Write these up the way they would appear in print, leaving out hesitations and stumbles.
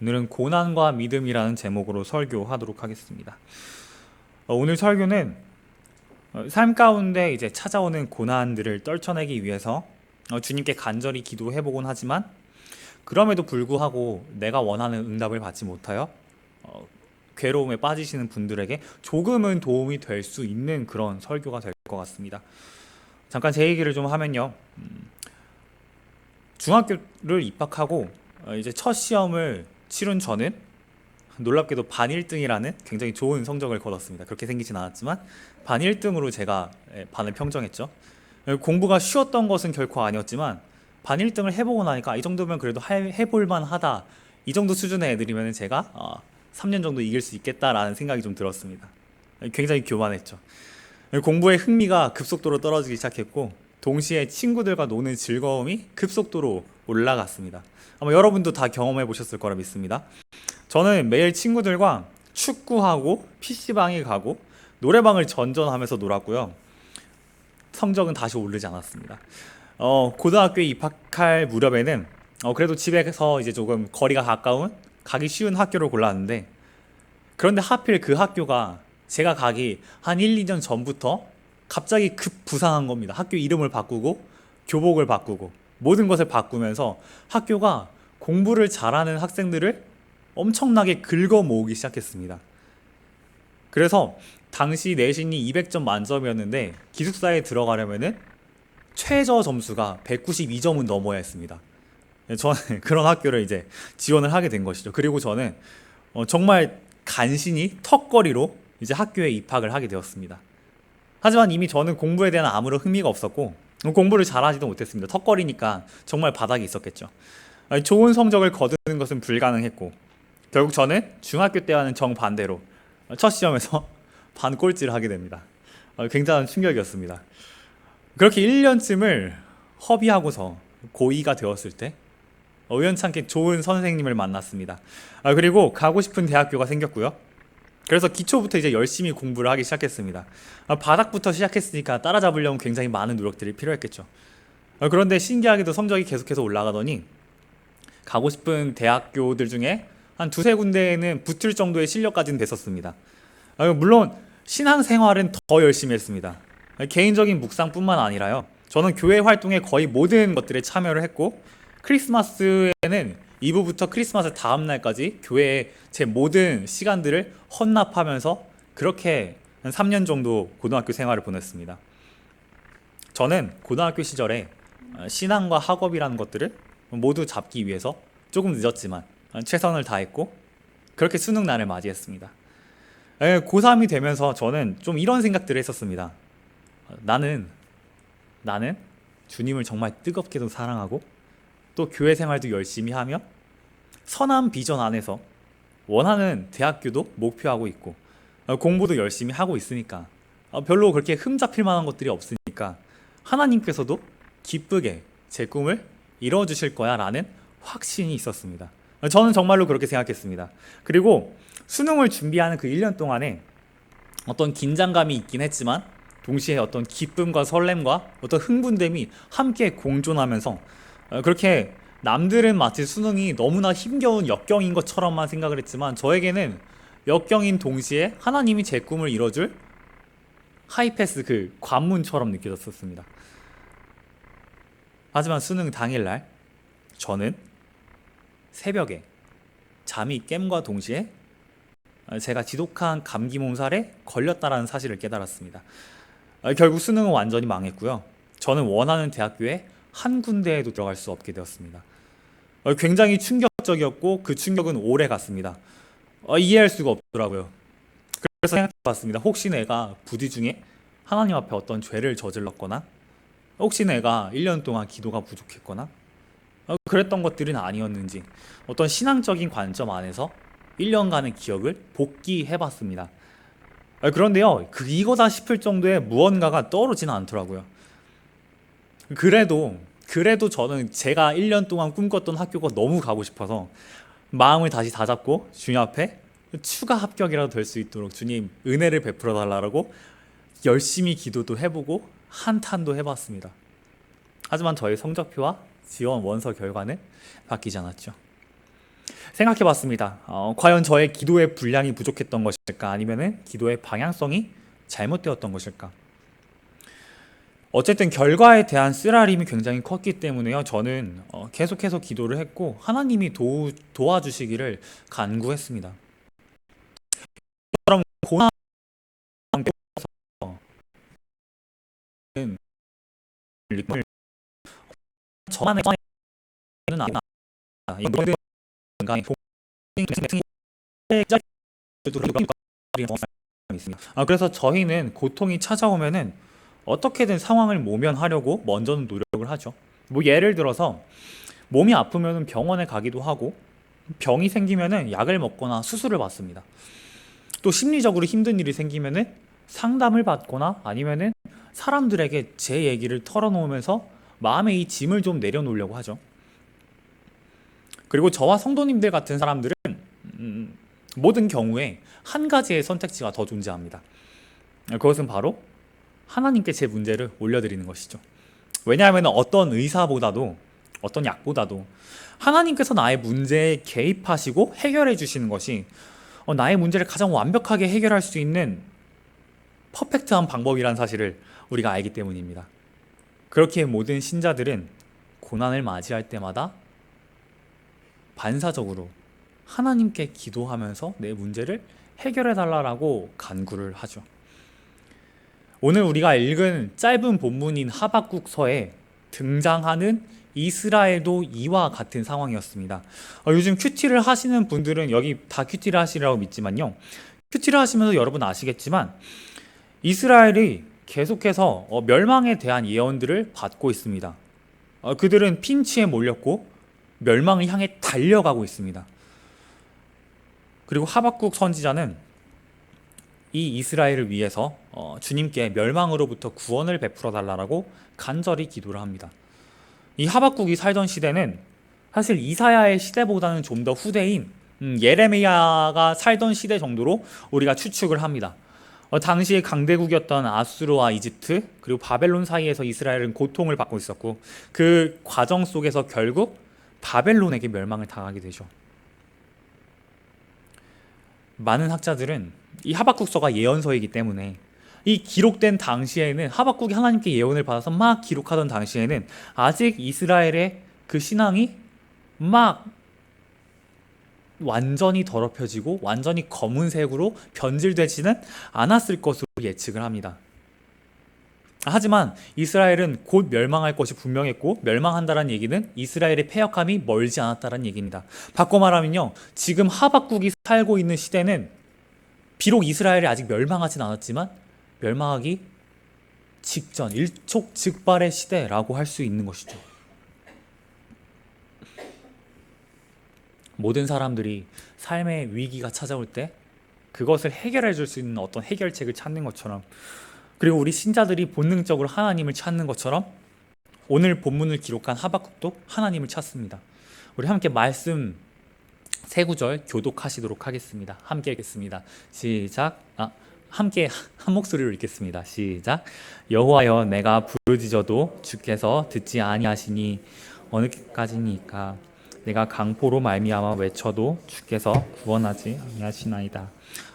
오늘은 고난과 믿음이라는 제목으로 설교하도록 하겠습니다. 오늘 설교는 삶 가운데 이제 찾아오는 고난들을 떨쳐내기 위해서 주님께 간절히 기도해보곤 하지만 그럼에도 불구하고 내가 원하는 응답을 받지 못하여 괴로움에 빠지시는 분들에게 조금은 도움이 될 수 있는 그런 설교가 될 것 같습니다. 잠깐 제 얘기를 좀 하면요. 중학교를 입학하고 이제 첫 시험을 치룬 저는 놀랍게도 반 1등이라는 굉장히 좋은 성적을 거뒀습니다. 그렇게 생기진 않았지만 반 1등으로 제가 반을 평정했죠. 공부가 쉬웠던 것은 결코 아니었지만 반 1등을 해보고 나니까 이 정도면 그래도 해볼 만하다. 이 정도 수준의 애들이면 제가 3년 정도 이길 수 있겠다라는 생각이 좀 들었습니다. 굉장히 교만했죠. 공부에 흥미가 급속도로 떨어지기 시작했고 동시에 친구들과 노는 즐거움이 급속도로 올라갔습니다. 아마 여러분도 다 경험해 보셨을 거라 믿습니다. 저는 매일 친구들과 축구하고 PC방에 가고 노래방을 전전하면서 놀았고요. 성적은 다시 오르지 않았습니다. 고등학교에 입학할 무렵에는 그래도 집에서 이제 조금 거리가 가까운 가기 쉬운 학교를 골랐는데, 그런데 하필 그 학교가 제가 가기 한 1, 2년 전부터 갑자기 급 부상한 겁니다. 학교 이름을 바꾸고 교복을 바꾸고 모든 것을 바꾸면서 학교가 공부를 잘하는 학생들을 엄청나게 긁어 모으기 시작했습니다. 그래서 당시 내신이 200점 만점이었는데 기숙사에 들어가려면은 최저 점수가 192점은 넘어야 했습니다. 저는 그런 학교를 이제 지원을 하게 된 것이죠. 그리고 저는 정말 간신히 턱걸이로 이제 학교에 입학을 하게 되었습니다. 하지만 이미 저는 공부에 대한 아무런 흥미가 없었고 공부를 잘하지도 못했습니다. 턱걸이니까 정말 바닥이 있었겠죠. 좋은 성적을 거두는 것은 불가능했고 결국 저는 중학교 때와는 정반대로 첫 시험에서 반꼴찌를 하게 됩니다. 굉장한 충격이었습니다. 그렇게 1년쯤을 허비하고서 고2가 되었을 때 우연찮게 좋은 선생님을 만났습니다. 그리고 가고 싶은 대학교가 생겼고요. 그래서 기초부터 이제 열심히 공부를 하기 시작했습니다. 바닥부터 시작했으니까 따라잡으려면 굉장히 많은 노력들이 필요했겠죠. 그런데 신기하게도 성적이 계속해서 올라가더니 가고 싶은 대학교들 중에 한 두세 군데에는 붙을 정도의 실력까지는 됐었습니다. 물론 신앙생활은 더 열심히 했습니다. 개인적인 묵상뿐만 아니라요, 저는 교회 활동에 거의 모든 것들에 참여를 했고 크리스마스에는 이브부터 크리스마스 다음 날까지 교회에 제 모든 시간들을 헌납하면서 그렇게 한 3년 정도 고등학교 생활을 보냈습니다. 저는 고등학교 시절에 신앙과 학업이라는 것들을 모두 잡기 위해서 조금 늦었지만 최선을 다했고 그렇게 수능 날을 맞이했습니다. 고3이 되면서 저는 좀 이런 생각들을 했었습니다. 나는 주님을 정말 뜨겁게도 사랑하고 또 교회 생활도 열심히 하며 선한 비전 안에서 원하는 대학교도 목표하고 있고 공부도 열심히 하고 있으니까 별로 그렇게 흠잡힐 만한 것들이 없으니까 하나님께서도 기쁘게 제 꿈을 이뤄주실 거야 라는 확신이 있었습니다. 저는 정말로 그렇게 생각했습니다. 그리고 수능을 준비하는 그 1년 동안에 어떤 긴장감이 있긴 했지만 동시에 어떤 기쁨과 설렘과 어떤 흥분됨이 함께 공존하면서 그렇게 남들은 마치 수능이 너무나 힘겨운 역경인 것처럼만 생각을 했지만 저에게는 역경인 동시에 하나님이 제 꿈을 이뤄줄 하이패스 그 관문처럼 느껴졌었습니다. 하지만 수능 당일날 저는 새벽에 잠이 깸과 동시에 제가 지독한 감기 몸살에 걸렸다라는 사실을 깨달았습니다. 결국 수능은 완전히 망했고요. 저는 원하는 대학교에 한 군데에도 들어갈 수 없게 되었습니다. 굉장히 충격적이었고 그 충격은 오래 갔습니다. 이해할 수가 없더라고요. 그래서 생각해봤습니다. 혹시 내가 부디 중에 하나님 앞에 어떤 죄를 저질렀거나 혹시 내가 1년 동안 기도가 부족했거나 그랬던 것들은 아니었는지 어떤 신앙적인 관점 안에서 1년간의 기억을 복기해봤습니다. 그런데요, 이거다 싶을 정도의 무언가가 떠오르지는 않더라고요. 그래도 저는 제가 1년 동안 꿈꿨던 학교가 너무 가고 싶어서 마음을 다시 다잡고 주님 앞에 추가 합격이라도 될 수 있도록 주님 은혜를 베풀어 달라고 열심히 기도도 해보고 한탄도 해봤습니다. 하지만 저의 성적표와 지원 원서 결과는 바뀌지 않았죠. 생각해봤습니다. 과연 저의 기도의 분량이 부족했던 것일까? 아니면은 기도의 방향성이 잘못되었던 것일까? 어쨌든 결과에 대한 쓰라림이 굉장히 컸기 때문에요. 저는 계속해서 기도를 했고 하나님이 도와주시기를 간구했습니다. 그럼 고난은 저만의 는 아니다. 이건 인간의 그래서 저희는 고통이 찾아오면은 어떻게든 상황을 모면하려고 먼저는 노력을 하죠. 뭐 예를 들어서 몸이 아프면은 병원에 가기도 하고 병이 생기면은 약을 먹거나 수술을 받습니다. 또 심리적으로 힘든 일이 생기면은 상담을 받거나 아니면은 사람들에게 제 얘기를 털어놓으면서 마음의 이 짐을 좀 내려놓으려고 하죠. 그리고 저와 성도님들 같은 사람들은 모든 경우에 한 가지의 선택지가 더 존재합니다. 그것은 바로 하나님께 제 문제를 올려드리는 것이죠. 왜냐하면 어떤 의사보다도 어떤 약보다도 하나님께서 나의 문제에 개입하시고 해결해 주시는 것이 나의 문제를 가장 완벽하게 해결할 수 있는 퍼펙트한 방법이라는 사실을 우리가 알기 때문입니다. 그렇게 모든 신자들은 고난을 맞이할 때마다 반사적으로 하나님께 기도하면서 내 문제를 해결해 달라고 간구를 하죠. 오늘 우리가 읽은 짧은 본문인 하박국서에 등장하는 이스라엘도 이와 같은 상황이었습니다. 요즘 큐티를 하시는 분들은 여기 다 큐티를 하시라고 믿지만요. 큐티를 하시면서 여러분 아시겠지만 이스라엘이 계속해서 멸망에 대한 예언들을 받고 있습니다. 그들은 핀치에 몰렸고 멸망을 향해 달려가고 있습니다. 그리고 하박국 선지자는 이 이스라엘을 위해서 주님께 멸망으로부터 구원을 베풀어 달라고 간절히 기도를 합니다. 이 하박국이 살던 시대는 사실 이사야의 시대보다는 좀 더 후대인 예레미야가 살던 시대 정도로 우리가 추측을 합니다. 당시에 강대국이었던 아수르와 이집트 그리고 바벨론 사이에서 이스라엘은 고통을 받고 있었고 그 과정 속에서 결국 바벨론에게 멸망을 당하게 되죠. 많은 학자들은 이 하박국서가 예언서이기 때문에 이 기록된 당시에는 하박국이 하나님께 예언을 받아서 막 기록하던 당시에는 아직 이스라엘의 그 신앙이 막 완전히 더럽혀지고 완전히 검은색으로 변질되지는 않았을 것으로 예측을 합니다. 하지만 이스라엘은 곧 멸망할 것이 분명했고 멸망한다는 얘기는 이스라엘의 패역함이 멀지 않았다는 얘기입니다. 바꿔 말하면요, 지금 하박국이 살고 있는 시대는 비록 이스라엘이 아직 멸망하진 않았지만 멸망하기 직전 일촉즉발의 시대라고 할 수 있는 것이죠. 모든 사람들이 삶의 위기가 찾아올 때 그것을 해결해 줄 수 있는 어떤 해결책을 찾는 것처럼, 그리고 우리 신자들이 본능적으로 하나님을 찾는 것처럼 오늘 본문을 기록한 하박국도 하나님을 찾습니다. 우리 함께 말씀 세 구절 교독하시도록 하겠습니다. 함께 읽겠습니다. 시작. 함께 한 목소리로 읽겠습니다. 시작. 여호와여, 내가 부르짖어도 주께서 듣지 아니하시니 어느 때까지니까? 내가 강포로 말미암아 외쳐도 주께서 구원하지 아니하시나이다.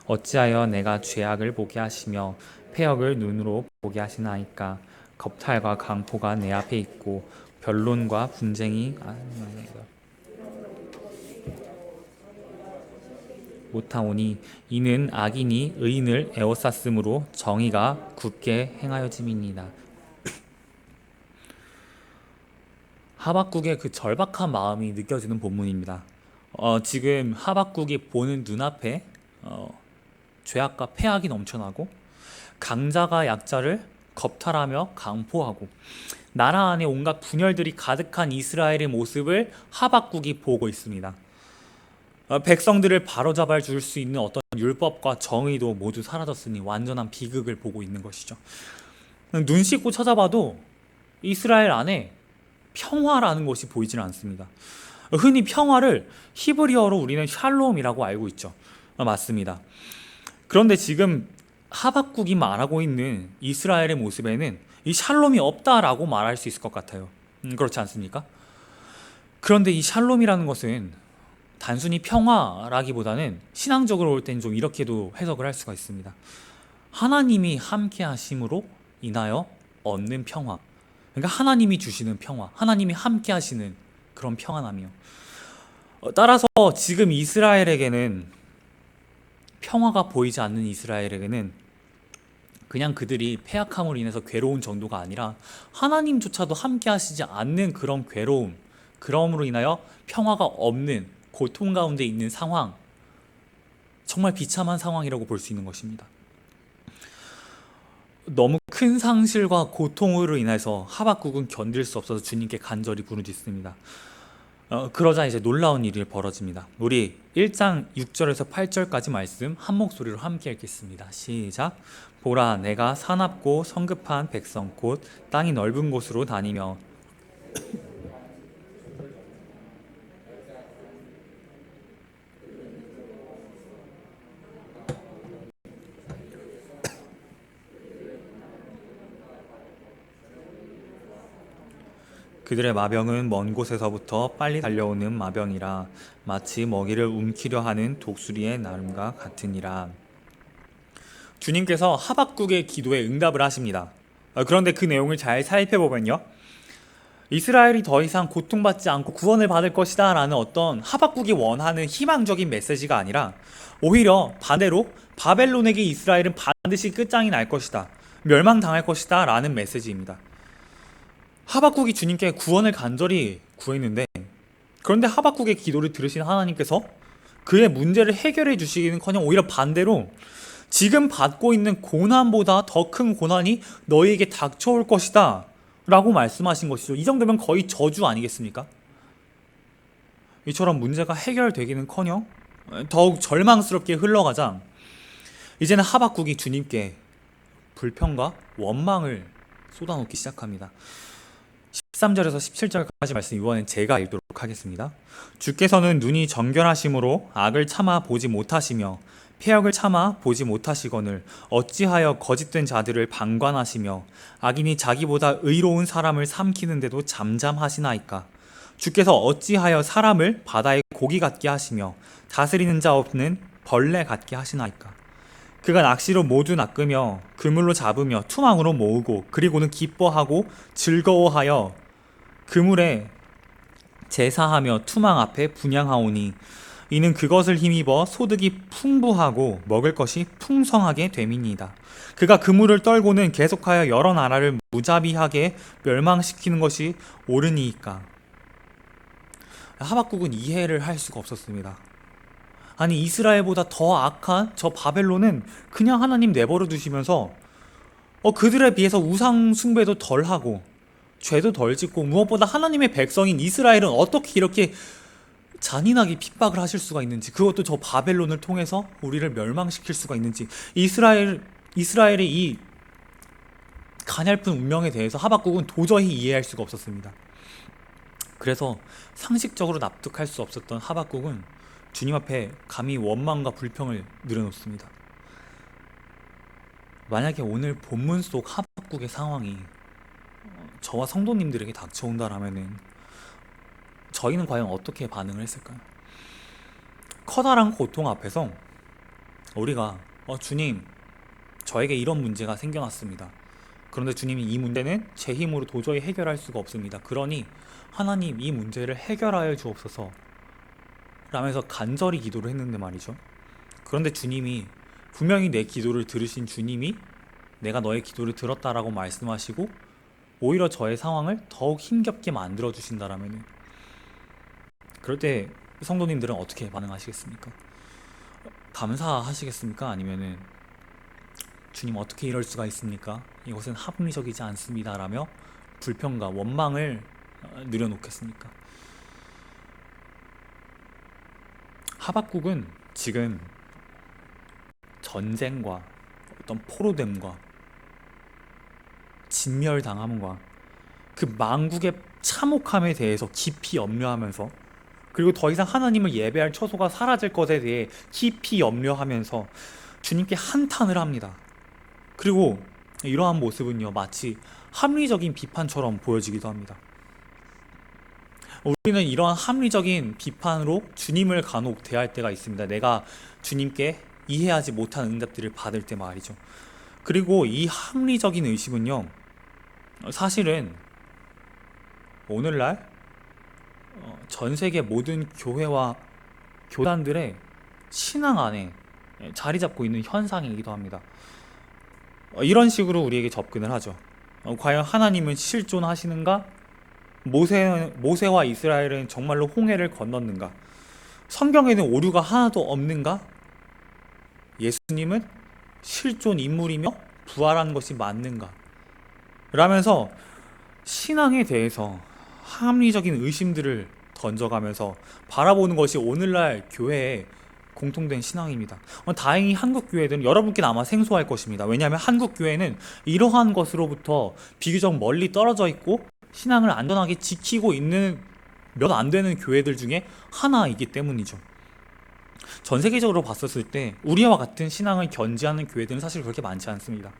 어찌하여 내가 죄악을 보게 하시며 패역을 눈으로 보게 하시나이까? 겁탈과 강포가 내 앞에 있고 변론과 분쟁이 못하오니 이는 악인이 의인을 에워쌌으므로 정의가 굳게 행하여짐이니이다. 하박국의 그 절박한 마음이 느껴지는 본문입니다. 지금 하박국이 보는 눈앞에 죄악과 패악이 넘쳐나고 강자가 약자를 겁탈하며 강포하고 나라 안에 온갖 분열들이 가득한 이스라엘의 모습을 하박국이 보고 있습니다. 백성들을 바로잡아 줄 수 있는 어떤 율법과 정의도 모두 사라졌으니 완전한 비극을 보고 있는 것이죠. 눈 씻고 찾아봐도 이스라엘 안에 평화라는 것이 보이지는 않습니다. 흔히 평화를 히브리어로 우리는 샬롬이라고 알고 있죠. 맞습니다. 그런데 지금 하박국이 말하고 있는 이스라엘의 모습에는 이 샬롬이 없다라고 말할 수 있을 것 같아요. 그렇지 않습니까? 그런데 이 샬롬이라는 것은 단순히 평화라기보다는 신앙적으로 올 때는 좀 이렇게도 해석을 할 수가 있습니다. 하나님이 함께 하심으로 인하여 얻는 평화. 그러니까 하나님이 주시는 평화, 하나님이 함께 하시는 그런 평안함이요. 따라서 지금 이스라엘에게는, 평화가 보이지 않는 이스라엘에게는 그냥 그들이 패약함으로 인해서 괴로운 정도가 아니라 하나님조차도 함께 하시지 않는 그런 괴로움, 그럼으로 인하여 평화가 없는 고통 가운데 있는 상황, 정말 비참한 상황이라고 볼 수 있는 것입니다. 너무 큰 상실과 고통으로 인해서 하박국은 견딜 수 없어서 주님께 간절히 부르짖습니다. 그러자 이제 놀라운 일이 벌어집니다. 우리 1장 6절에서 8절까지 말씀 한 목소리로 함께 읽겠습니다. 시작. 보라, 내가 사납고 성급한 백성 곧 땅이 넓은 곳으로 다니며 그들의 마병은 먼 곳에서부터 빨리 달려오는 마병이라 마치 먹이를 움키려 하는 독수리의 나름과 같으니라. 주님께서 하박국의 기도에 응답을 하십니다. 그런데 그 내용을 잘 살펴보면요, 이스라엘이 더 이상 고통받지 않고 구원을 받을 것이다 라는 어떤 하박국이 원하는 희망적인 메시지가 아니라 오히려 반대로 바벨론에게 이스라엘은 반드시 끝장이 날 것이다, 멸망당할 것이다 라는 메시지입니다. 하박국이 주님께 구원을 간절히 구했는데, 그런데 하박국의 기도를 들으신 하나님께서 그의 문제를 해결해 주시기는커녕 오히려 반대로 지금 받고 있는 고난보다 더 큰 고난이 너희에게 닥쳐올 것이다 라고 말씀하신 것이죠. 이 정도면 거의 저주 아니겠습니까? 이처럼 문제가 해결되기는커녕 더욱 절망스럽게 흘러가자 이제는 하박국이 주님께 불평과 원망을 쏟아놓기 시작합니다. 13절에서 17절까지 말씀 이번엔 제가 읽도록 하겠습니다. 주께서는 눈이 정결하심으로 악을 참아 보지 못하시며 패역을 참아 보지 못하시거늘 어찌하여 거짓된 자들을 방관하시며 악인이 자기보다 의로운 사람을 삼키는데도 잠잠하시나이까. 주께서 어찌하여 사람을 바다의 고기 같게 하시며 다스리는 자 없는 벌레 같게 하시나이까. 그가 낚시로 모두 낚으며 그물로 잡으며 투망으로 모으고 그리고는 기뻐하고 즐거워하여 그물에 제사하며 투망 앞에 분향하오니 이는 그것을 힘입어 소득이 풍부하고 먹을 것이 풍성하게 됨이니이다. 그가 그물을 떨고는 계속하여 여러 나라를 무자비하게 멸망시키는 것이 옳으니이까. 하박국은 이해를 할 수가 없었습니다. 아니, 이스라엘보다 더 악한 저 바벨론은 그냥 하나님 내버려 두시면서 그들에 비해서 우상 숭배도 덜하고 죄도 덜 짓고 무엇보다 하나님의 백성인 이스라엘은 어떻게 이렇게 잔인하게 핍박을 하실 수가 있는지, 그것도 저 바벨론을 통해서 우리를 멸망시킬 수가 있는지, 이스라엘의 이 가냘픈 운명에 대해서 하박국은 도저히 이해할 수가 없었습니다. 그래서 상식적으로 납득할 수 없었던 하박국은 주님 앞에 감히 원망과 불평을 늘어놓습니다. 만약에 오늘 본문 속 하박국의 상황이 저와 성도님들에게 닥쳐온다라면은 저희는 과연 어떻게 반응을 했을까요? 커다란 고통 앞에서 우리가 주님, 저에게 이런 문제가 생겨났습니다. 그런데 주님이 이 문제는 제 힘으로 도저히 해결할 수가 없습니다. 그러니 하나님 이 문제를 해결하여 주옵소서 라면서 간절히 기도를 했는데 말이죠. 그런데 주님이, 분명히 내 기도를 들으신 주님이 내가 너의 기도를 들었다라고 말씀하시고 오히려 저의 상황을 더욱 힘겹게 만들어 주신다라면, 그럴 때 성도님들은 어떻게 반응하시겠습니까? 감사하시겠습니까? 아니면은 주님 어떻게 이럴 수가 있습니까? 이것은 합리적이지 않습니다 라며 불평과 원망을 늘여놓겠습니까? 하박국은 지금 전쟁과 어떤 포로됨과 진멸당함과 그 망국의 참혹함에 대해서 깊이 염려하면서, 그리고 더 이상 하나님을 예배할 처소가 사라질 것에 대해 깊이 염려하면서 주님께 한탄을 합니다. 그리고 이러한 모습은요, 마치 합리적인 비판처럼 보여지기도 합니다. 우리는 이런 합리적인 비판으로 주님을 간혹 대할 때가 있습니다. 내가 주님께 이해하지 못한 응답들을 받을 때 말이죠. 그리고 이 합리적인 의심은요, 사실은 오늘날 전 세계 모든 교회와 교단들의 신앙 안에 자리 잡고 있는 현상이기도 합니다. 이런 식으로 우리에게 접근을 하죠. 과연 하나님은 실존하시는가? 모세와 이스라엘은 정말로 홍해를 건넜는가? 성경에는 오류가 하나도 없는가? 예수님은 실존 인물이며 부활한 것이 맞는가? 라면서 신앙에 대해서 합리적인 의심들을 던져가면서 바라보는 것이 오늘날 교회의 공통된 신앙입니다. 다행히 한국 교회들은 여러분께는 아마 생소할 것입니다. 왜냐하면 한국 교회는 이러한 것으로부터 비교적 멀리 떨어져 있고 신앙을 안전하게 지키고 있는 몇 안 되는 교회들 중에 하나이기 때문이죠. 전 세계적으로 봤었을 때 우리와 같은 신앙을 견지하는 교회들은 사실 그렇게 많지 않습니다.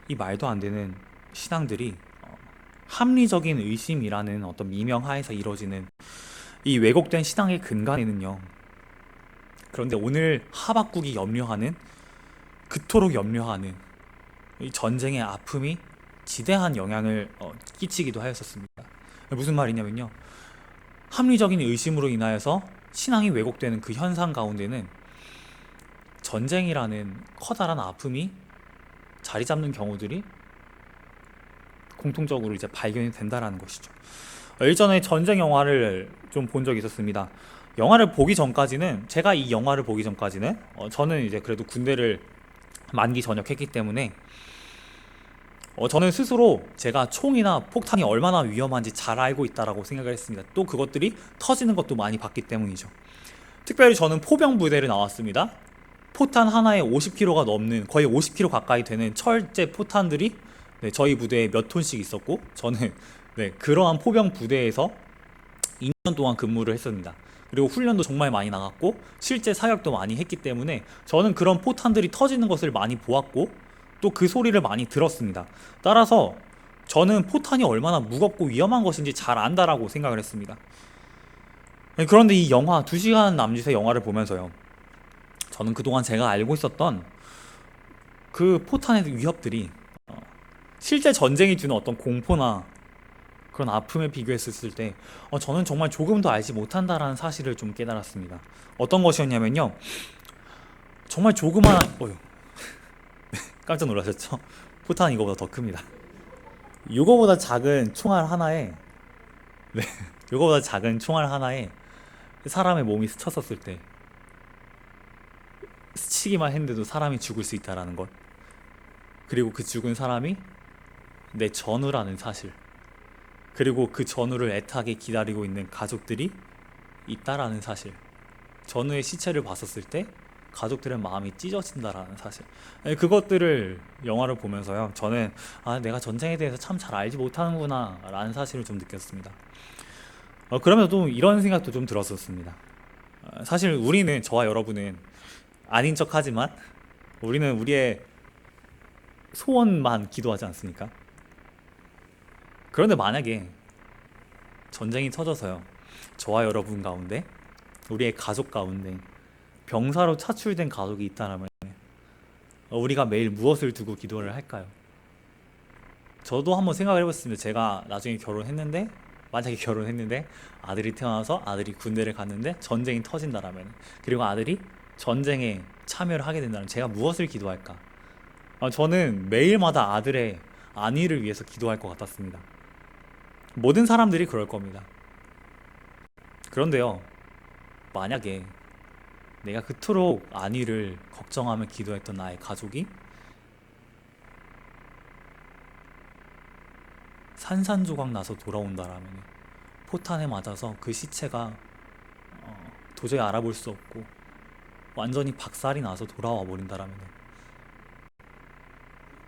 이 말도 안 되는 신앙들이 합리적인 의심이라는 어떤 미명하에서 이루어지는 이 왜곡된 신앙의 근간에는요, 그런데 오늘 하박국이 염려하는, 그토록 염려하는 이 전쟁의 아픔이 지대한 영향을 끼치기도 하였었습니다. 무슨 말이냐면요, 합리적인 의심으로 인하여서 신앙이 왜곡되는 그 현상 가운데는 전쟁이라는 커다란 아픔이 자리 잡는 경우들이 공통적으로 이제 발견이 된다라는 것이죠. 예전에 전쟁 영화를 좀 본 적이 있었습니다. 영화를 보기 전까지는, 제가 이 영화를 보기 전까지는 저는 이제 그래도 군대를 만기 전역했기 때문에 저는 스스로 제가 총이나 폭탄이 얼마나 위험한지 잘 알고 있다라고 생각을 했습니다. 또 그것들이 터지는 것도 많이 봤기 때문이죠. 특별히 저는 포병 부대를 나왔습니다. 포탄 하나에 50kg가 넘는, 거의 50kg 가까이 되는 철제 포탄들이 저희 부대에 몇 톤씩 있었고, 저는 그러한 포병 부대에서 2년 동안 근무를 했습니다. 그리고 훈련도 정말 많이 나갔고 실제 사격도 많이 했기 때문에 저는 그런 포탄들이 터지는 것을 많이 보았고 또 그 소리를 많이 들었습니다. 따라서 저는 포탄이 얼마나 무겁고 위험한 것인지 잘 안다라고 생각을 했습니다. 그런데 이 영화, 2시간 남짓의 영화를 보면서요, 저는 그동안 제가 알고 있었던 그 포탄의 위협들이 실제 전쟁이 주는 어떤 공포나 그런 아픔에 비교했을 때 저는 정말 조금 더 알지 못한다라는 사실을 좀 깨달았습니다. 어떤 것이었냐면요, 정말 조그마한 깜짝 놀라셨죠? 포탄 이거보다 더 큽니다. 이거보다 작은 총알 하나에 이거보다 작은 총알 하나에 사람의 몸이 스쳤었을 때, 스치기만 했는데도 사람이 죽을 수 있다라는 것, 그리고 그 죽은 사람이 내 전우라는 사실, 그리고 그 전우를 애타게 기다리고 있는 가족들이 있다라는 사실, 전우의 시체를 봤었을 때 가족들의 마음이 찢어진다라는 사실, 그것들을 영화를 보면서요, 저는 내가 전쟁에 대해서 참 잘 알지 못하는구나 라는 사실을 좀 느꼈습니다. 그러면서 또 이런 생각도 좀 들었었습니다. 사실 우리는, 저와 여러분은 아닌 척 하지만 우리는 우리의 소원만 기도하지 않습니까? 그런데 만약에 전쟁이 터져서요, 저와 여러분 가운데, 우리의 가족 가운데 병사로 차출된 가족이 있다면 우리가 매일 무엇을 두고 기도를 할까요? 저도 한번 생각을 해봤습니다. 제가 나중에 결혼했는데, 만약에 결혼했는데 아들이 태어나서 아들이 군대를 갔는데 전쟁이 터진다라면, 그리고 아들이 전쟁에 참여를 하게 된다면 제가 무엇을 기도할까? 저는 매일마다 아들의 안위를 위해서 기도할 것 같았습니다. 모든 사람들이 그럴 겁니다. 그런데요, 만약에 내가 그토록 안위를 걱정하며 기도했던 나의 가족이 산산조각 나서 돌아온다라면, 포탄에 맞아서 그 시체가 도저히 알아볼 수 없고 완전히 박살이 나서 돌아와 버린다라면,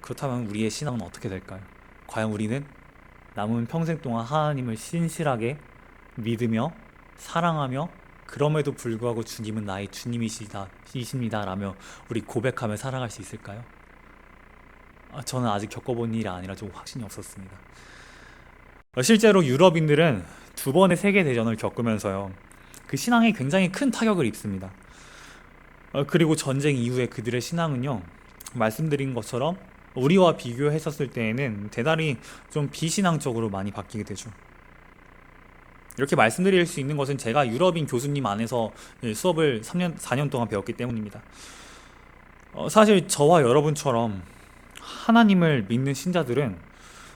그렇다면 우리의 신앙은 어떻게 될까요? 과연 우리는 남은 평생 동안 하나님을 신실하게 믿으며 사랑하며, 그럼에도 불구하고 주님은 나의 주님이십니다 라며 우리 고백하며 살아갈 수 있을까요? 저는 아직 겪어본 일이 아니라 좀 확신이 없었습니다. 실제로 유럽인들은 두 번의 세계 대전을 겪으면서요, 그 신앙에 굉장히 큰 타격을 입습니다. 그리고 전쟁 이후에 그들의 신앙은요, 말씀드린 것처럼 우리와 비교했었을 때에는 대단히 좀 비신앙적으로 많이 바뀌게 되죠. 이렇게 말씀드릴 수 있는 것은 제가 유럽인 교수님 안에서 수업을 4년 동안 배웠기 때문입니다. 사실 저와 여러분처럼 하나님을 믿는 신자들은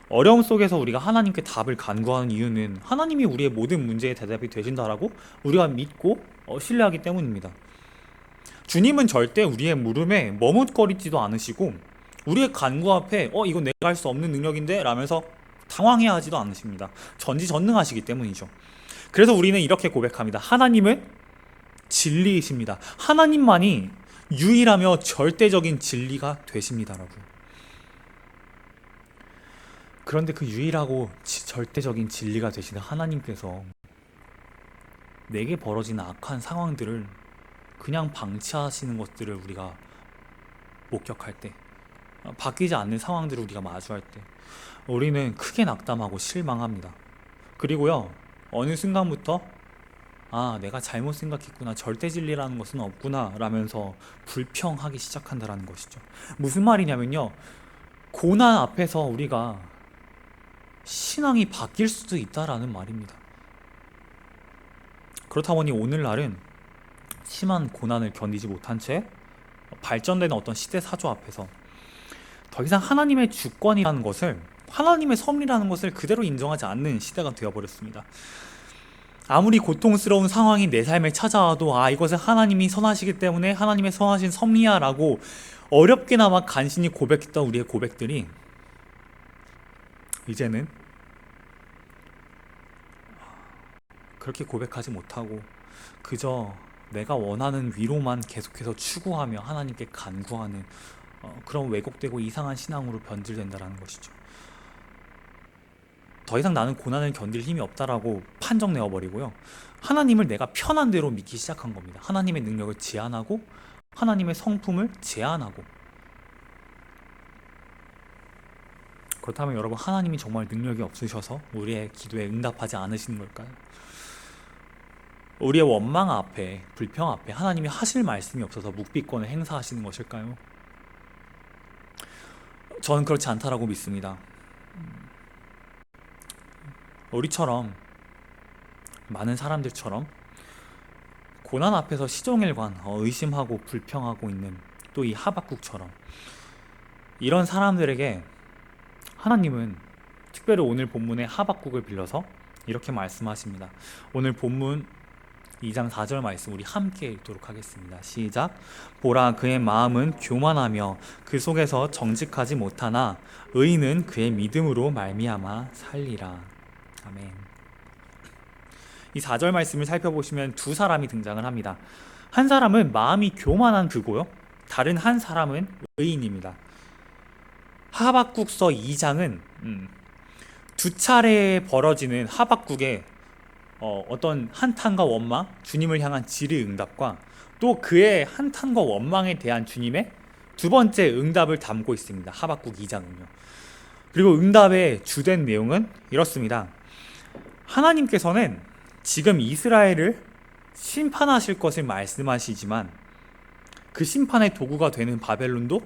어려움 속에서 우리가 하나님께 답을 간구하는 이유는 하나님이 우리의 모든 문제에 대답이 되신다라고 우리가 믿고 신뢰하기 때문입니다. 주님은 절대 우리의 물음에 머뭇거리지도 않으시고 우리의 간구 앞에 이건 내가 할 수 없는 능력인데 라면서 당황해야 하지도 않으십니다. 전지전능하시기 때문이죠. 그래서 우리는 이렇게 고백합니다. 하나님은 진리이십니다. 하나님만이 유일하며 절대적인 진리가 되십니다라고요. 그런데 그 유일하고 절대적인 진리가 되시는 하나님께서 내게 벌어지는 악한 상황들을 그냥 방치하시는 것들을 우리가 목격할 때, 바뀌지 않는 상황들을 우리가 마주할 때 우리는 크게 낙담하고 실망합니다. 그리고요, 어느 순간부터 내가 잘못 생각했구나, 절대 진리라는 것은 없구나 라면서 불평하기 시작한다라는 것이죠. 무슨 말이냐면요, 고난 앞에서 우리가 신앙이 바뀔 수도 있다라는 말입니다. 그렇다 보니 오늘날은 심한 고난을 견디지 못한 채 발전되는 어떤 시대 사조 앞에서 더 이상 하나님의 주권이라는 것을, 하나님의 섭리라는 것을 그대로 인정하지 않는 시대가 되어버렸습니다. 아무리 고통스러운 상황이 내 삶에 찾아와도 이것은 하나님이 선하시기 때문에 하나님의 선하신 섭리야 라고 어렵게나마 간신히 고백했던 우리의 고백들이 이제는 그렇게 고백하지 못하고 그저 내가 원하는 위로만 계속해서 추구하며 하나님께 간구하는 그런 왜곡되고 이상한 신앙으로 변질된다는 것이죠. 더 이상 나는 고난을 견딜 힘이 없다라고 판정 내어버리고요, 하나님을 내가 편한 대로 믿기 시작한 겁니다. 하나님의 능력을 제한하고 하나님의 성품을 제한하고. 그렇다면 여러분, 하나님이 정말 능력이 없으셔서 우리의 기도에 응답하지 않으시는 걸까요? 우리의 원망 앞에, 불평 앞에 하나님이 하실 말씀이 없어서 묵비권을 행사하시는 것일까요? 저는 그렇지 않다라고 믿습니다. 우리처럼, 많은 사람들처럼 고난 앞에서 시종일관 의심하고 불평하고 있는 또 이 하박국처럼, 이런 사람들에게 하나님은 특별히 오늘 본문의 하박국을 빌려서 이렇게 말씀하십니다. 오늘 본문 2장 4절 말씀 우리 함께 읽도록 하겠습니다. 시작. 보라, 그의 마음은 교만하며 그 속에서 정직하지 못하나 의인은 그의 믿음으로 말미암아 살리라. 아멘. 이 4절 말씀을 살펴보시면 두 사람이 등장을 합니다. 한 사람은 마음이 교만한 그고요, 다른 한 사람은 의인입니다. 하박국서 2장은 두 차례 벌어지는 하박국의 어떤 한탄과 원망, 주님을 향한 질의응답과 또 그의 한탄과 원망에 대한 주님의 두 번째 응답을 담고 있습니다. 하박국 2장은요. 그리고 응답의 주된 내용은 이렇습니다. 하나님께서는 지금 이스라엘을 심판하실 것을 말씀하시지만 그 심판의 도구가 되는 바벨론도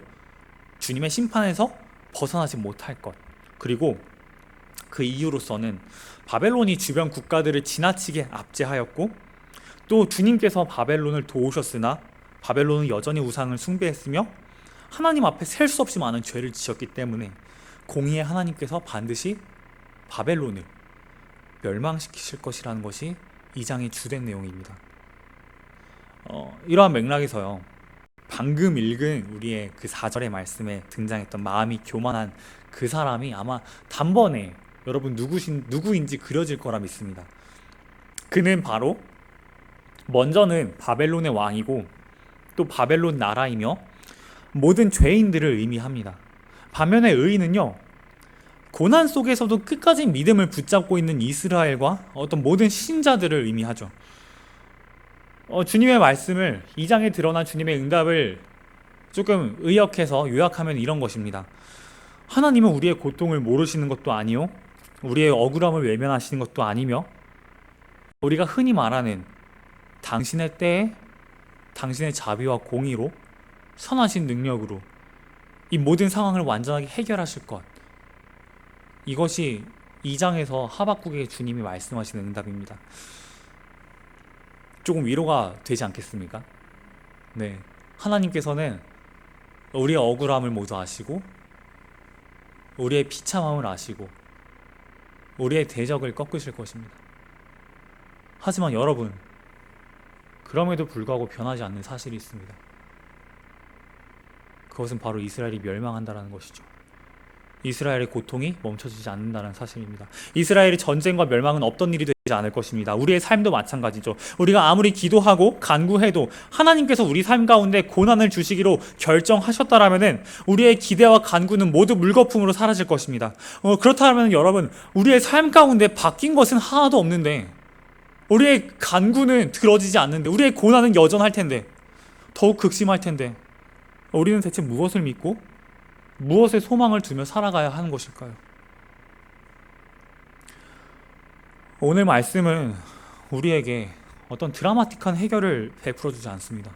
주님의 심판에서 벗어나지 못할 것, 그리고 그 이유로서는 바벨론이 주변 국가들을 지나치게 압제하였고 또 주님께서 바벨론을 도우셨으나 바벨론은 여전히 우상을 숭배했으며 하나님 앞에 셀 수 없이 많은 죄를 지었기 때문에 공의의 하나님께서 반드시 바벨론을 멸망시키실 것이라는 것이 이 장의 주된 내용입니다. 이러한 맥락에서요, 방금 읽은 우리의 그 4절의 말씀에 등장했던 마음이 교만한 그 사람이 아마 단번에 여러분 누구인지 그려질 거라 믿습니다. 그는 바로 먼저는 바벨론의 왕이고 또 바벨론 나라이며 모든 죄인들을 의미합니다. 반면에 의인은요, 고난 속에서도 끝까지 믿음을 붙잡고 있는 이스라엘과 어떤 모든 신자들을 의미하죠. 주님의 말씀을, 2장에 드러난 주님의 응답을 조금 의역해서 요약하면 이런 것입니다. 하나님은 우리의 고통을 모르시는 것도 아니요, 우리의 억울함을 외면하시는 것도 아니며 우리가 흔히 말하는 당신의 때에 당신의 자비와 공의로 선하신 능력으로 이 모든 상황을 완전하게 해결하실 것, 이것이 2장에서 하박국의 주님이 말씀하시는 응답입니다. 조금 위로가 되지 않겠습니까? 네, 하나님께서는 우리의 억울함을 모두 아시고 우리의 비참함을 아시고 우리의 대적을 꺾으실 것입니다. 하지만 여러분, 그럼에도 불구하고 변하지 않는 사실이 있습니다. 그것은 바로 이스라엘이 멸망한다는 것이죠. 이스라엘의 고통이 멈춰지지 않는다는 사실입니다. 이스라엘의 전쟁과 멸망은 없던 일이 되지 않을 것입니다. 우리의 삶도 마찬가지죠. 우리가 아무리 기도하고 간구해도 하나님께서 우리 삶 가운데 고난을 주시기로 결정하셨다라면은 우리의 기대와 간구는 모두 물거품으로 사라질 것입니다. 그렇다면 여러분, 우리의 삶 가운데 바뀐 것은 하나도 없는데, 우리의 간구는 들어지지 않는데, 우리의 고난은 여전할 텐데, 더욱 극심할 텐데, 우리는 대체 무엇을 믿고 무엇에 소망을 두며 살아가야 하는 것일까요? 오늘 말씀은 우리에게 어떤 드라마틱한 해결을 베풀어주지 않습니다.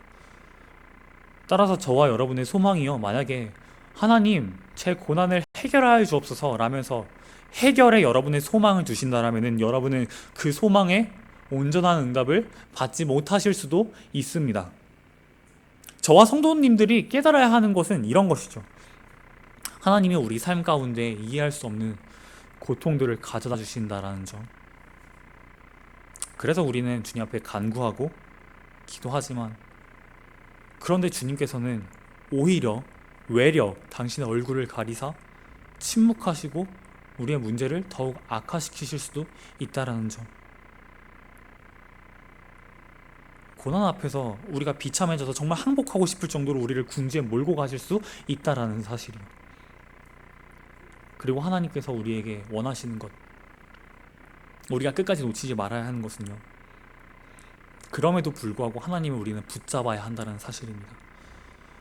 따라서 저와 여러분의 소망이요, 만약에 하나님 제 고난을 해결하여 주옵소서 라면서 해결에 여러분의 소망을 두신다라면 여러분은 그 소망에 온전한 응답을 받지 못하실 수도 있습니다. 저와 성도님들이 깨달아야 하는 것은 이런 것이죠. 하나님이 우리 삶 가운데 이해할 수 없는 고통들을 가져다 주신다라는 점. 그래서 우리는 주님 앞에 간구하고 기도하지만, 그런데 주님께서는 오히려 외려 당신의 얼굴을 가리사 침묵하시고 우리의 문제를 더욱 악화시키실 수도 있다라는 점. 고난 앞에서 우리가 비참해져서 정말 항복하고 싶을 정도로 우리를 궁지에 몰고 가실 수 있다라는 사실이요. 그리고 하나님께서 우리에게 원하시는 것, 우리가 끝까지 놓치지 말아야 하는 것은요, 그럼에도 불구하고 하나님을 우리는 붙잡아야 한다는 사실입니다.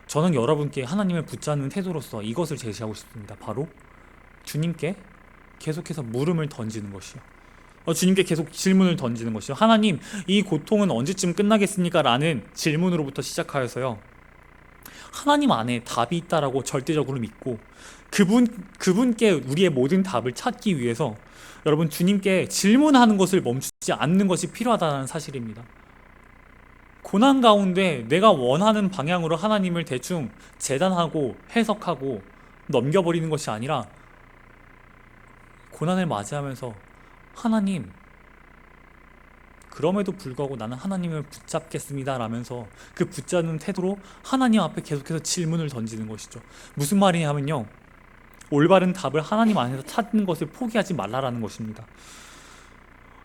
저는 여러분께 하나님을 붙잡는 태도로서 이것을 제시하고 싶습니다. 바로 주님께 계속해서 물음을 던지는 것이요, 주님께 계속 질문을 던지는 것이요. 하나님, 이 고통은 언제쯤 끝나겠습니까? 라는 질문으로부터 시작하여서요, 하나님 안에 답이 있다라고 절대적으로 믿고 그분께 우리의 모든 답을 찾기 위해서 여러분, 주님께 질문하는 것을 멈추지 않는 것이 필요하다는 사실입니다. 고난 가운데 내가 원하는 방향으로 하나님을 대충 재단하고 해석하고 넘겨버리는 것이 아니라, 고난을 맞이하면서 하나님, 그럼에도 불구하고 나는 하나님을 붙잡겠습니다 라면서 그 붙잡는 태도로 하나님 앞에 계속해서 질문을 던지는 것이죠. 무슨 말이냐 하면요, 올바른 답을 하나님 안에서 찾는 것을 포기하지 말라라는 것입니다.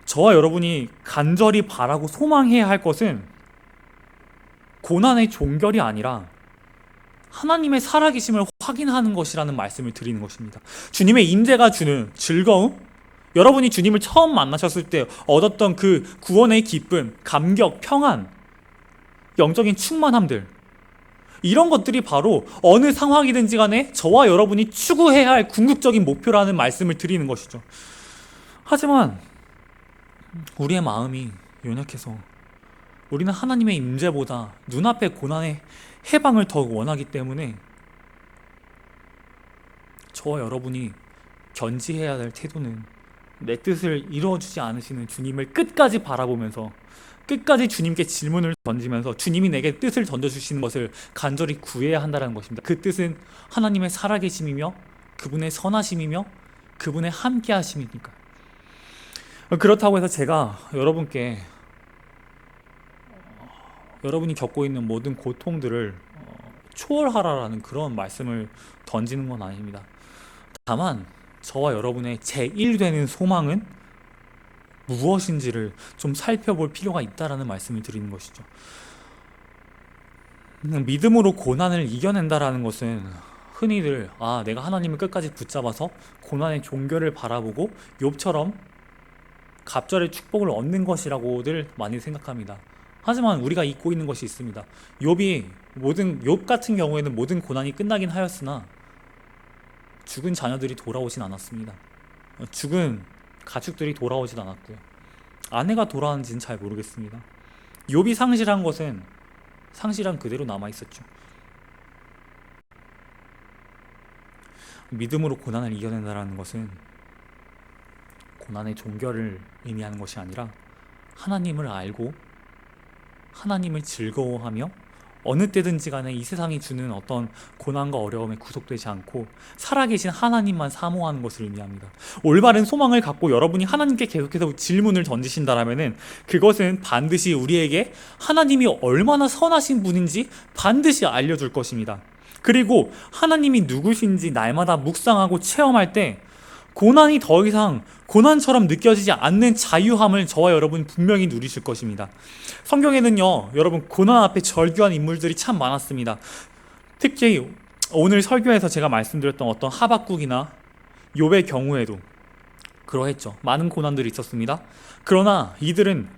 저와 여러분이 간절히 바라고 소망해야 할 것은 고난의 종결이 아니라 하나님의 살아계심을 확인하는 것이라는 말씀을 드리는 것입니다. 주님의 임재가 주는 즐거움, 여러분이 주님을 처음 만나셨을 때 얻었던 그 구원의 기쁨, 감격, 평안, 영적인 충만함들, 이런 것들이 바로 어느 상황이든지 간에 저와 여러분이 추구해야 할 궁극적인 목표라는 말씀을 드리는 것이죠. 하지만 우리의 마음이 연약해서 우리는 하나님의 임재보다 눈앞의 고난의 해방을 더욱 원하기 때문에 저와 여러분이 견지해야 될 태도는 내 뜻을 이루어주지 않으시는 주님을 끝까지 바라보면서, 끝까지 주님께 질문을 던지면서 주님이 내게 뜻을 던져주시는 것을 간절히 구해야 한다는 것입니다. 그 뜻은 하나님의 살아계심이며 그분의 선하심이며 그분의 함께하심이니까. 그렇다고 해서 제가 여러분께 여러분이 겪고 있는 모든 고통들을 초월하라라는 그런 말씀을 던지는 건 아닙니다. 다만 저와 여러분의 제1되는 소망은 무엇인지를 좀 살펴볼 필요가 있다라는 말씀을 드리는 것이죠. 믿음으로 고난을 이겨낸다라는 것은 흔히들 내가 하나님을 끝까지 붙잡아서 고난의 종결을 바라보고 욥처럼 갑절의 축복을 얻는 것이라고들 많이 생각합니다. 하지만 우리가 잊고 있는 것이 있습니다. 욥 같은 경우에는 모든 고난이 끝나긴 하였으나 죽은 자녀들이 돌아오진 않았습니다. 죽은 가축들이 돌아오진 않았고요. 아내가 돌아왔는지는 잘 모르겠습니다. 욥이 상실한 것은 상실한 그대로 남아 있었죠. 믿음으로 고난을 이겨낸다는 것은 고난의 종결을 의미하는 것이 아니라 하나님을 알고 하나님을 즐거워하며 어느 때든지 간에 이 세상이 주는 어떤 고난과 어려움에 구속되지 않고 살아계신 하나님만 사모하는 것을 의미합니다. 올바른 소망을 갖고 여러분이 하나님께 계속해서 질문을 던지신다라면은 그것은 반드시 우리에게 하나님이 얼마나 선하신 분인지 반드시 알려줄 것입니다. 그리고 하나님이 누구신지 날마다 묵상하고 체험할 때 고난이 더 이상 고난처럼 느껴지지 않는 자유함을 저와 여러분 분명히 누리실 것입니다. 성경에는요, 여러분 고난 앞에 절규한 인물들이 참 많았습니다. 특히 오늘 설교에서 제가 말씀드렸던 어떤 하박국이나 욥의 경우에도 그러했죠. 많은 고난들이 있었습니다. 그러나 이들은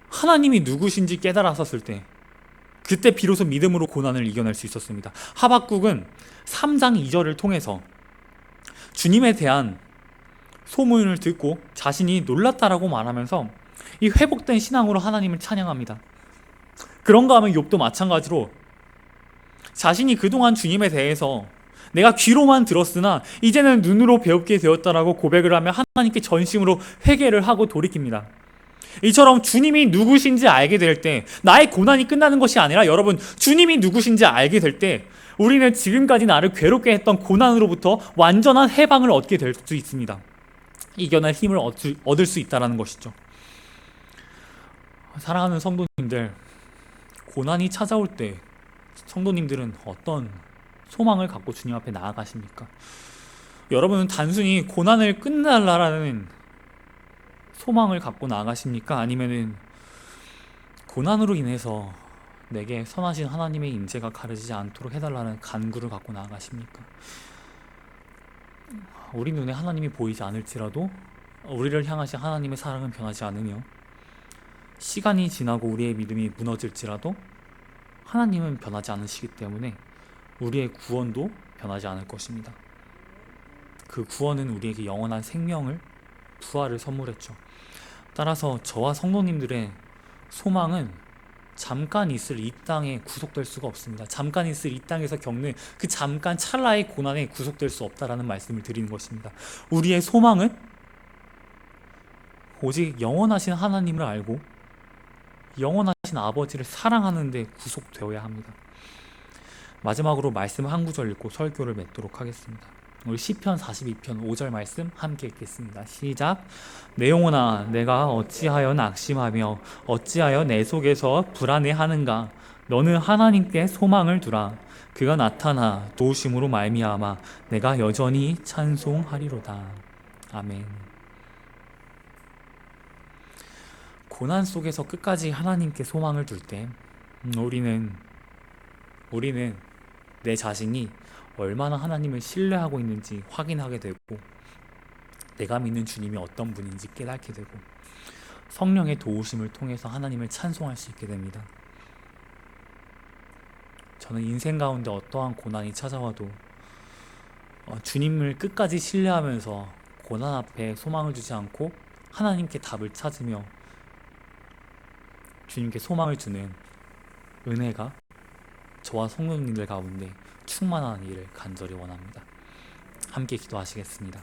하나님이 누구신지 깨달았었을 때 그때 비로소 믿음으로 고난을 이겨낼 수 있었습니다. 하박국은 3장 2절을 통해서 주님에 대한 소문을 듣고 자신이 놀랐다라고 말하면서 이 회복된 신앙으로 하나님을 찬양합니다. 그런가 하면 욥도 마찬가지로 자신이 그동안 주님에 대해서 내가 귀로만 들었으나 이제는 눈으로 배우게 되었다라고 고백을 하며 하나님께 전심으로 회개를 하고 돌이킵니다. 이처럼 주님이 누구신지 알게 될 때 나의 고난이 끝나는 것이 아니라 여러분 주님이 누구신지 알게 될 때 우리는 지금까지 나를 괴롭게 했던 고난으로부터 완전한 해방을 얻게 될 수 있습니다. 이겨낼 힘을 얻을 수 있다는 것이죠. 사랑하는 성도님들, 고난이 찾아올 때 성도님들은 어떤 소망을 갖고 주님 앞에 나아가십니까? 여러분은 단순히 고난을 끝날라라는 소망을 갖고 나아가십니까? 아니면은 고난으로 인해서 내게 선하신 하나님의 임재가 가려지지 않도록 해달라는 간구를 갖고 나아가십니까? 우리 눈에 하나님이 보이지 않을지라도 우리를 향하신 하나님의 사랑은 변하지 않으며 시간이 지나고 우리의 믿음이 무너질지라도 하나님은 변하지 않으시기 때문에 우리의 구원도 변하지 않을 것입니다. 그 구원은 우리에게 영원한 생명을, 부활을 선물했죠. 따라서 저와 성도님들의 소망은 잠깐 있을 이 땅에 구속될 수가 없습니다. 잠깐 있을 이 땅에서 겪는 그 잠깐 찰나의 고난에 구속될 수 없다라는 말씀을 드리는 것입니다. 우리의 소망은 오직 영원하신 하나님을 알고 영원하신 아버지를 사랑하는 데 구속되어야 합니다. 마지막으로 말씀 한 구절 읽고 설교를 맺도록 하겠습니다. 우리 시편 42편 5절 말씀 함께 읽겠습니다. 시작. 내 영혼아 내가 어찌하여 낙심하며 어찌하여 내 속에서 불안해하는가. 너는 하나님께 소망을 두라. 그가 나타나 도우심으로 말미암아 내가 여전히 찬송하리로다. 아멘. 고난 속에서 끝까지 하나님께 소망을 둘 때 우리는 내 자신이 얼마나 하나님을 신뢰하고 있는지 확인하게 되고 내가 믿는 주님이 어떤 분인지 깨닫게 되고 성령의 도우심을 통해서 하나님을 찬송할 수 있게 됩니다. 저는 인생 가운데 어떠한 고난이 찾아와도 주님을 끝까지 신뢰하면서 고난 앞에 소망을 두지 않고 하나님께 답을 찾으며 주님께 소망을 두는 은혜가 저와 성도님들 가운데 충만한 일을 간절히 원합니다. 함께 기도하시겠습니다.